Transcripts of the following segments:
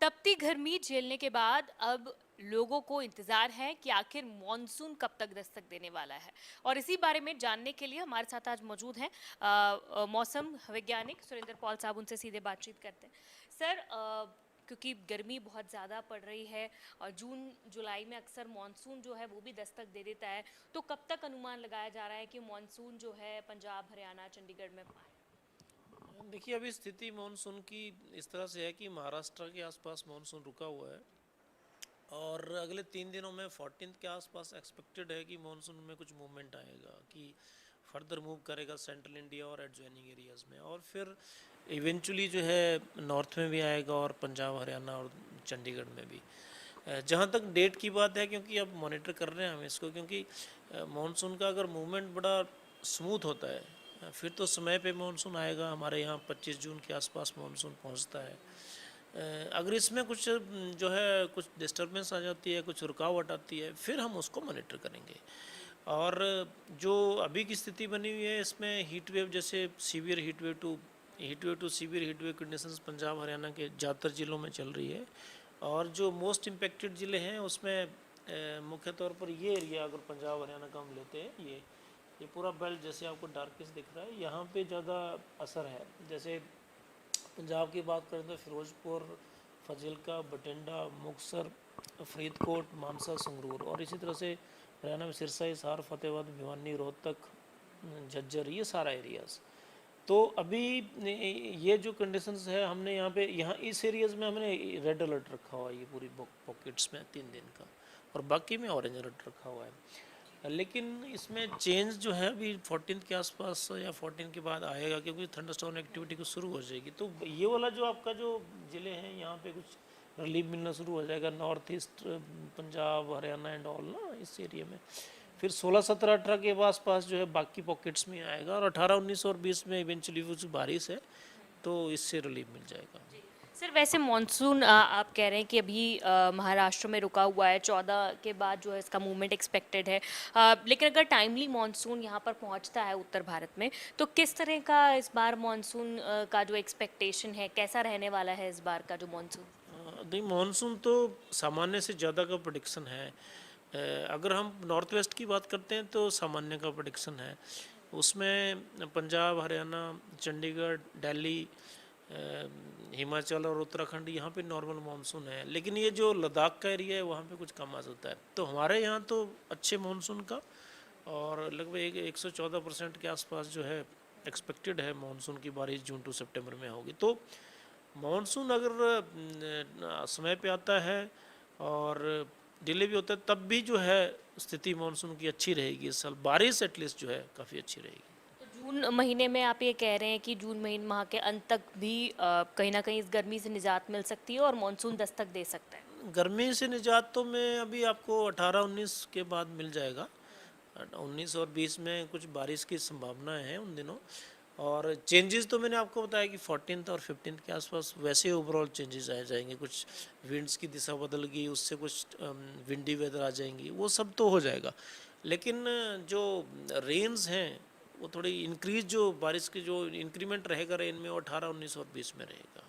तपती गर्मी झेलने के बाद अब लोगों को इंतजार है कि आखिर मॉनसून कब तक दस्तक देने वाला है। और इसी बारे में जानने के लिए हमारे साथ आज मौजूद हैं मौसम वैज्ञानिक सुरेंद्र पॉल साहब। उनसे सीधे बातचीत करते हैं। सर, क्योंकि गर्मी बहुत ज़्यादा पड़ रही है और जून जुलाई में अक्सर मॉनसून जो है वो भी दस्तक दे देता है, तो कब तक अनुमान लगाया जा रहा है कि मॉनसून जो है पंजाब, हरियाणा, चंडीगढ़ में आए? देखिए, अभी स्थिति मानसून की इस तरह से है कि महाराष्ट्र के आसपास मानसून रुका हुआ है और अगले 3 दिनों में 14th के आसपास एक्सपेक्टेड है कि मानसून में कुछ मूवमेंट आएगा कि फर्दर मूव करेगा सेंट्रल इंडिया और एडजॉइनिंग एरियाज़ में, और फिर इवेंचुअली जो है नॉर्थ में भी आएगा और पंजाब, हरियाणा और चंडीगढ़ में भी। जहाँ तक डेट की बात है, क्योंकि अब मॉनिटर कर रहे हैं हम इसको, क्योंकि मानसून का अगर मूवमेंट बड़ा स्मूथ होता है फिर तो समय पे मानसून आएगा। हमारे यहाँ 25 जून के आसपास मानसून पहुँचता है। अगर इसमें कुछ जो है कुछ डिस्टर्बेंस आ जाती है, कुछ रुकावट आती है, फिर हम उसको मॉनिटर करेंगे। और जो अभी की स्थिति बनी हुई है इसमें हीट वेव, जैसे severe heat wave to severe heat wave conditions Punjab Haryana के ज़्यादातर ज़िलों में चल रही है। और जो मोस्ट इम्पेक्टेड ज़िले हैं उसमें मुख्य तौर पर ये एरिया, अगर पंजाब हरियाणा का हम लेते हैं, ये पूरा बेल्ट जैसे आपको डार्किश दिख रहा है, यहाँ पे ज़्यादा असर है। जैसे पंजाब की बात करें तो फिरोजपुर, फजिल्का, बठिंडा, मुक्तसर, फरीदकोट, मानसा, संगरूर, और इसी तरह से हरियाणा में सिरसा, हिसार, फतेहाबाद, भिवानी, रोहतक, झज्जर, ये सारा एरियाज़। तो अभी ये जो कंडीशंस है, हमने यहाँ इस एरियाज़ में हमने रेड अलर्ट रखा हुआ है, ये पूरी पॉकेट्स में 3 दिन का, और बाकी में ऑरेंज अलर्ट रखा हुआ है। लेकिन इसमें चेंज जो है अभी 14th के आसपास या 14 के बाद आएगा, क्योंकि थंडरस्टॉर्म एक्टिविटी को शुरू हो जाएगी। तो ये वाला जो आपका जो ज़िले हैं यहाँ पे कुछ रिलीफ मिलना शुरू हो जाएगा, north east Punjab, Haryana and all ना, इस एरिया में। फिर 16, 17, 18 के आसपास जो है बाकी पॉकेट्स में आएगा, और 18, 19 और 20 में इवेंचुअली कुछ बारिश है तो इससे रिलीफ मिल जाएगा। सर, वैसे मॉनसून आप कह रहे हैं कि अभी महाराष्ट्र में रुका हुआ है, 14 के बाद जो है इसका मूवमेंट एक्सपेक्टेड है। लेकिन अगर टाइमली मॉनसून यहाँ पर पहुँचता है उत्तर भारत में, तो किस तरह का इस बार मॉनसून का जो एक्सपेक्टेशन है, कैसा रहने वाला है इस बार का जो मॉनसून? नहीं, मानसून तो सामान्य से ज़्यादा का प्रोडिक्शन है। अगर हम नॉर्थ वेस्ट की बात करते हैं तो सामान्य का प्रोडिक्शन है। उसमें पंजाब, हरियाणा, चंडीगढ़, दिल्ली, हिमाचल और उत्तराखंड, यहाँ पे नॉर्मल मानसून है। लेकिन ये जो लद्दाख का एरिया है वहाँ पे कुछ कम आ जाता है। तो हमारे यहाँ तो अच्छे मानसून का, और लगभग 114% के आसपास जो है एक्सपेक्टेड है मानसून की बारिश जून टू सितंबर में होगी। तो मानसून अगर समय पे आता है और डिले भी होता है, तब भी जो है स्थिति मानसून की अच्छी रहेगी। इस साल बारिश एटलीस्ट जो है काफ़ी अच्छी रहेगी। तो जून महीने में आप ये कह रहे हैं कि जून महीने माह के अंत तक भी कहीं ना कहीं इस गर्मी से निजात मिल सकती है और मॉनसून दस्तक दे सकता है। गर्मी से निजात तो मैं अभी आपको 18-19 के बाद मिल जाएगा। 19 और 20 में कुछ बारिश की संभावना है उन दिनों। और चेंजेस तो मैंने आपको बताया कि 14th और 15th के आसपास वैसे ओवरऑल चेंजेस आ जाएंगे। कुछ विंड्स की दिशा बदल गई, उससे कुछ विंडी वेदर आ जाएंगी, वो सब तो हो जाएगा। लेकिन जो रेन्स हैं वो थोड़ी इंक्रीज, जो बारिश की जो इंक्रीमेंट रहेगा रेन में, वो 18, 19 और 20 में रहेगा।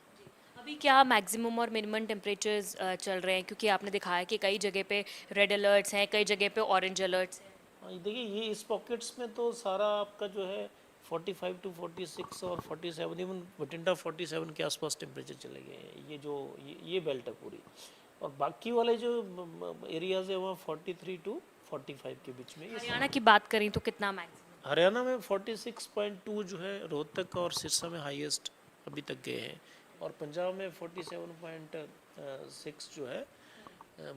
अभी क्या मैक्सिमम और मिनिमम टेम्परेचर्स चल रहे हैं, क्योंकि आपने दिखाया कि कई जगह पे रेड अलर्ट्स हैं, कई जगह पे ऑरेंज अलर्ट्स हैं? हाँ, ये देखिए, ये इस पॉकेट्स में तो सारा आपका जो है 45 टू 46 और 47, इवन बठिंडा 47 के आसपास टेम्परेचर चले गए हैं। ये जो ये बेल्ट है पूरी, और बाकी वाले जो एरियाज है वहाँ 43 टू 45 के बीच में। ये हरियाणा की बात करें तो कितना मैक्सिमम? हरियाणा में 46.2 जो है रोहतक और सिरसा में हाईएस्ट अभी तक गए हैं, और पंजाब में 47.6 जो है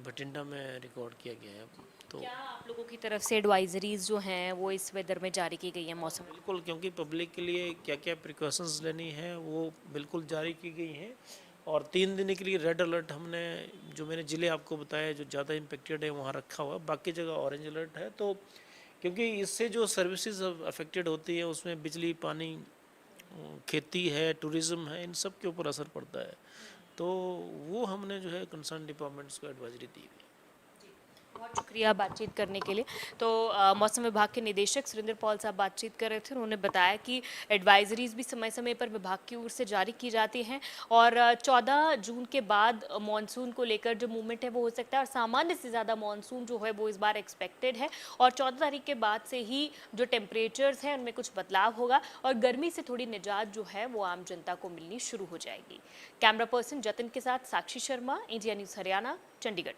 बठिंडा में रिकॉर्ड किया गया है। तो क्या आप लोगों की तरफ से एडवाइजरीज जो हैं वो इस वेदर में जारी की गई हैं मौसम? बिल्कुल, क्योंकि पब्लिक के लिए क्या क्या प्रिकॉशंस लेनी है वो बिल्कुल जारी की गई हैं। और 3 दिन के लिए रेड अलर्ट हमने, जो मैंने ज़िले आपको बताया जो ज़्यादा इम्पेक्टेड है वहाँ रखा हुआ, बाकी जगह ऑरेंज अलर्ट है। तो क्योंकि इससे जो सर्विसेज अफेक्टेड होती है उसमें बिजली, पानी, खेती है, टूरिज़्म है, इन सब के ऊपर असर पड़ता है। तो वो हमने जो है कंसर्न डिपार्टमेंट्स को एडवाइजरी दी हुई है। बहुत शुक्रिया बातचीत करने के लिए। तो मौसम विभाग के निदेशक सुरेंद्र पॉल साहब बातचीत कर रहे थे। उन्होंने बताया कि एडवाइजरीज भी समय समय पर विभाग की ओर से जारी की जाती हैं और 14 जून के बाद मानसून को लेकर जो मूवमेंट है वो हो सकता है, और सामान्य से ज़्यादा मानसून जो है वो इस बार एक्सपेक्टेड है। और 14 तारीख के बाद से ही जो टेम्परेचर्स हैं उनमें कुछ बदलाव होगा और गर्मी से थोड़ी निजात जो है वो आम जनता को मिलनी शुरू हो जाएगी। कैमरा पर्सन जतिन के साथ साक्षी शर्मा, इंडिया न्यूज़ हरियाणा, चंडीगढ़।